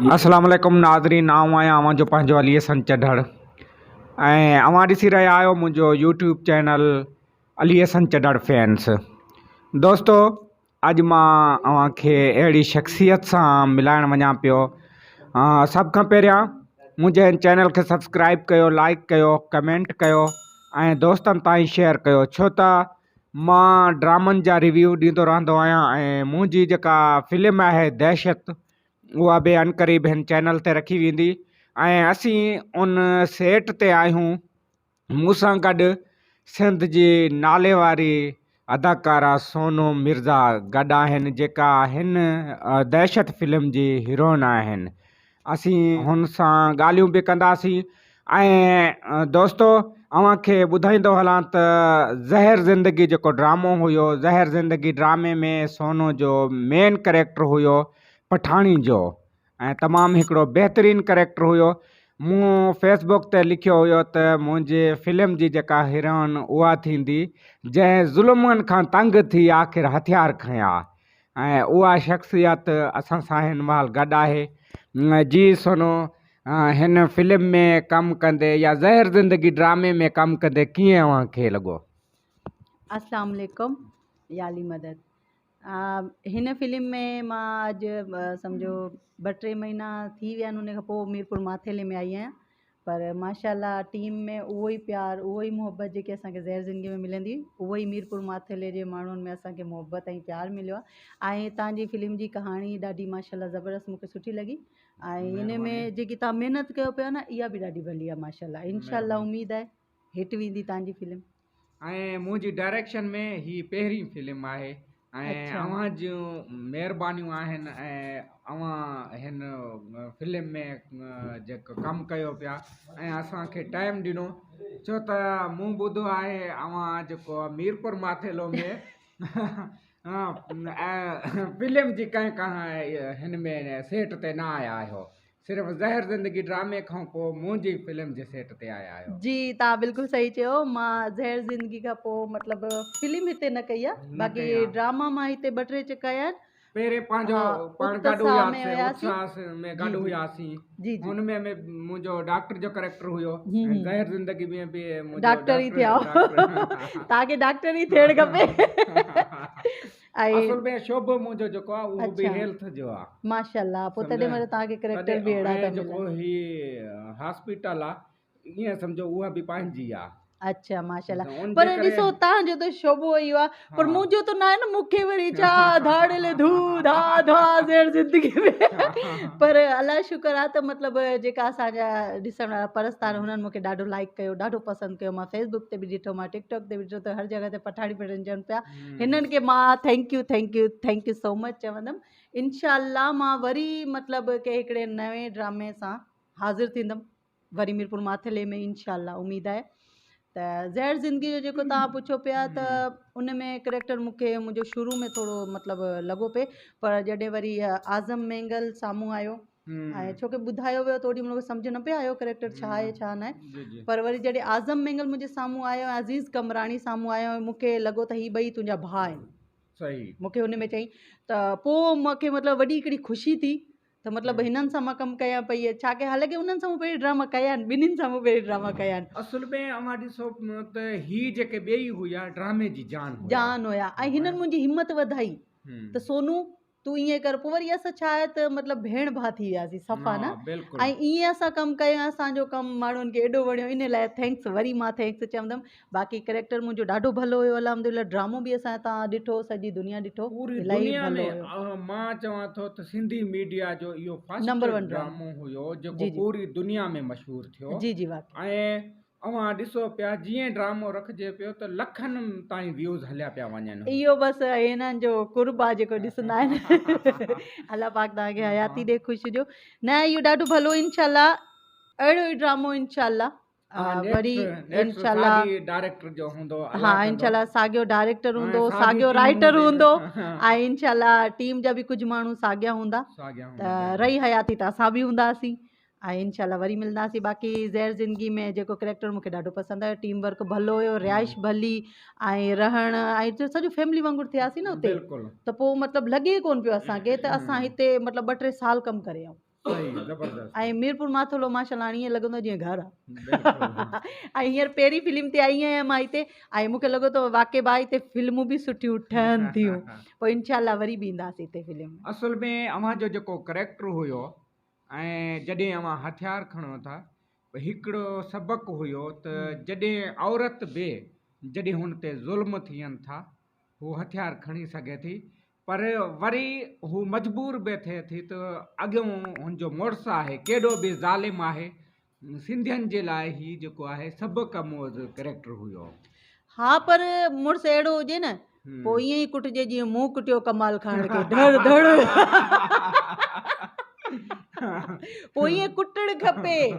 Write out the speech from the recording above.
अस्सलाम वालेकुम नाज़रीन, आऊं आहियां अवां जो पंहिंजो अली हसन चढ़ड़ ऐं अवां ॾिसी रहिया आहियो मुंहिंजो YouTube channel Ali Hasan Chadhar fans. दोस्तो, अॼु मां अव्हांखे अहिड़ी शख़्सियत सां मिलाइण वञा पियो। सभ खां पहिरियां मुंहिंजे हिन चैनल खे सब्सक्राइब कयो, लाइक कयो, कमेंट कयो ऐं दोस्तनि ताईं शेयर कयो, छो त मां ड्रामनि जा रिव्यू ॾींदो रहंदो आहियां ऐं मुंहिंजी जेका फिल्म आहे दहशत, उहा बि अनक़रीब हिन चैनल ते रखी वेंदी ऐं असीं उन सेट ते आहियूं। मूंसां गॾु सिंध जी नाले वारी अदाकारा सोनू मिर्ज़ा गॾु आहिनि, जेका हिन दहशत फिल्म जी हीरोइन आहिनि। असीं हुन सां ॻाल्हियूं बि कंदासीं ऐं दोस्तो, अव्हांखे ॿुधाईंदो हलां त ज़हर ज़िंदगी जेको ड्रामो हुयो, ज़हर ज़िंदगी ड्रामे में सोनू जो मेन कैरेक्टर हुयो पठाणी जो ऐं तमामु हिकिड़ो बहितरीनु कैरेक्टर हुयो। मूं फेसबुक ते लिखियो हुयो त मुंहिंजे फिल्म जी जेका हीरोइन उहा थींदी जंहिं ज़ुल्मनि खां तंग थी आख़िर हथियार खयां, ऐं उहा शख़्सियत असां सां हिन महिल गॾु आहे। जी सोनू, हिन फिल्म में कमु कंदे या ज़हर ज़िंदगी ड्रामे में कमु कंदे कीअं अव्हांखे लॻो? अस्सलाम वालेकुम, याली मदद। हिन फिल्म में मां अॼु सम्झो 2-3 महीना थी विया आहिनि, उन खां पोइ मीरपुर माथेले में आई आहियां। पर माशाल्लाह टीम में उहो ई प्यार, उहो ई मोहब्बत जेके असांखे ज़हर ज़िंदगी में मिलंदी, उहो ई मीरपुर माथेले जे माण्हुनि में असांखे मोहब्बत ऐं प्यार मिलियो आहे। ऐं तव्हांजी फिल्म जी कहाणी ॾाढी माशाल्लाह ज़बरदस्त मूंखे सुठी लॻी ऐं इन में जेकी तव्हां महिनत कयो पिया न, इहा बि ॾाढी भली आहे माशाल्लाह। इंशाल्लाह उमेदु आहे हिट वेंदी तव्हांजी फिल्म। ऐं मुंहिंजी डायरेक्शन में ही पहिरीं फिल्म आहे ऐं अव्हां जूं महिरबानियूं आहिनि ऐं अव्हां हिन फिल्म में जेको कमु कयो पिया ऐं असांखे टाइम ॾिनो, छो त मूं ॿुधो आहे अव्हां जेको मीरपुर माथेलो में फिल्म जी कंहिं हिन में सेट ते न आया आहियो, सिर्फ़ु ज़हर ज़िंदगी ड्रामे खां पोइ मुंहिंजी फिल्म जे सेट ते आया आहियो। जी, तव्हां बिल्कुलु सही चयो। मां ज़हर ज़िंदगी खां पोइ मतिलबु फिल्म हिते न कई आहे, बाक़ी ड्रामा मां हिते 2-3 चकर आया आहिनि। पहिरें पंहिंजो पाण गॾु हुयासीं, उत्साह में गॾु हुयासीं, हुनमें मुंहिंजो डॉक्टर जो कैरेक्टर हुयो, ज़हर ज़िंदगी में बि डॉक्टर ई थियो। तव्हांखे डॉक्टर ई थियणु खपे। असुल में शोभो मुंहिंजो जेको आहे उहो बि हेल्थ जो आहे माशाल्लाह। पोइ तॾहिं महिल तव्हांखे कैरेक्टर बि अहिड़ा था जेको ही हॉस्पिटल आहे, ईअं सम्झो उहा बि पंहिंजी आहे। अच्छा माशाल्लाह। पर ॾिसो, तव्हांजो त शोभो इहो आहे, पर मुंहिंजो त न आहे न। मूंखे वरी छा धाड़ेले धू धा धा ज़हर ज़िंदगी में। पर अलाह शुक्र आहे त मतिलबु जेका असांजा ॾिसण वारा परस्तार, हुननि मूंखे ॾाढो लाइक कयो, ॾाढो पसंदि कयो। मां फेसबुक ते बि ॾिठो, मां टिकटॉक ते बि ॾिठो, त हर जॻह ते पठाणी चवनि पिया। हिननि खे मां थैंक यू सो मच चवंदमि। इंशाअल्लाह मां वरी मतिलबु के हिकिड़े नए ड्रामे सां हाज़िर थींदमि, वरी मीरपुर माथेले में, इंशाअल्लाह उमेदु आहे। त ज़हर ज़िंदगी जो जेको तव्हां पुछो पिया, त उन में करेक्टर मूंखे मुंहिंजो शुरू में थोरो मतिलबु लॻो पिए, पर जॾहिं वरी आज़म मेंगल साम्हूं आयो ऐं छोकी ॿुधायो वियो त ओॾी महिल सम्झ न पिया आयो करेक्टर छा आहे छा न आहे। पर वरी जॾहिं आज़म मेंगल मुंहिंजे साम्हूं आयो ऐं अज़ीज़ कमराणी साम्हूं आयो, मूंखे लॻो त ही ॿई तुंहिंजा भाउ आहिनि। सही मूंखे हुन में चई त पोइ मूंखे मतिलबु वॾी हिकिड़ी ख़ुशी थी त मतिलबु हिननि सां मां कमु कयां पई। छा की हालांकि उन्हनि सां मूं पहिरीं ड्रामा कया आहिनि, ॿिन्हिनि सां मूं पहिरीं ड्रामा कया आहिनि। असुल में अव्हां ॾिसो त ही जेके ॿई हुया ड्रामे जी जान हुया ऐं हिननि मुंहिंजी हिमत वधाई त सोनू तूं ईअं कर। पोइ वरी असां छा आहे त मतिलबु भेण भाउ थी वियासीं सफ़ा न, ऐं ईअं असां कमु कयो, असांजो कमु माण्हुनि खे एॾो वणियो, इन लाइ थैंक्स, वरी मां थैंक्स चवंदमि। बाक़ी कैरेक्टर मुंहिंजो ॾाढो भलो हुयो अल्हम्दुलिल्लाह। ड्रामो बि असां तव्हां ॾिठो, सॼी दुनिया ॾिठो, इलाही भलो हुयो। मां चवां थो त सिंधी मीडिया जो इहो फर्स्ट नंबर 1 ड्रामो हुयो जेको पूरी दुनिया में मशहूर थियो। जी वाक़ई। ऐं अव्हां ॾिसो पिया, जीअं ड्रामो रखिजे पियो त लखनि ताईं व्यूज़ हलिया पिया वञनि। इहो बसि हिननि जो कुर्ब आहे जेको ॾिसंदा आहिनि। अल्लाह पाक तव्हांखे हयाती ॾे, ख़ुशि जो न। इहो ॾाढो भलो, इंशाअल्लाह अहिड़ो ई ड्रामो इंशाअल्लाह वरी इंशाअल्लाह डायरेक्टर जो हूंदो। हाँ, इंशाअल्लाह साॻियो डायरेक्टर हूंदो, साॻियो राइटर हूंदो, ऐं इंशाअल्लाह टीम जा बि कुझु माण्हू साॻिया हूंदा। त रही हयाती त असां बि हूंदासीं ऐं इंशाअल्लाह वरी मिलंदासीं। बाक़ी ज़हर ज़िंदगी में जेको कैरेक्टर मूंखे ॾाढो पसंदि आयो, टीम वर्क भलो हुयो, रिहाइश भली ऐं रहण ऐं सॼो फैमिली वांगुरु थियासीं न हुते। त पोइ मतिलबु लॻे कोन पियो असांखे त असां हिते मतिलबु 2-3 साल कमु करे आयूं। सही ज़बरदस्त ऐं मीरपुर माथोलो माशाल्लाह ईअं लॻंदो आहे जीअं घर आहे बिल्कुलु ऐं हींअर पहिरीं फिल्म ते आई आहियां मां हिते ऐं मूंखे लॻो थो वाक़ई भाई हिते फिल्मूं बि सुठियूं ठहनि थियूं पोइ इनशाला वरी बि ईंदासीं हिते फिल्म में असल में अव्हांजो जेको करेक्टर हुयो ऐं जॾहिं अव्हां हथियार खणो था त हिकिड़ो सबक़ु हुयो त जॾहिं औरत बि जॾहिं हुन ते ज़ुल्म थियनि था हू हथियार खणी सघे थी पर वरी हू मजबूर बि थिए थी त अॻियों हुनजो मुड़ुसु आहे केॾो बि ज़ालिम आहे सिंधियुनि जे लाइ ही जेको आहे सबक़ु अमोज़ करेक्टर हुयो हा पर मुड़ुसु अहिड़ो हुजे न पोइ ईअं ई कुटिजे जीअं मूं कुटियो कमाल खान खे धड़ धड़ पोइ ईअं कुटणु खपे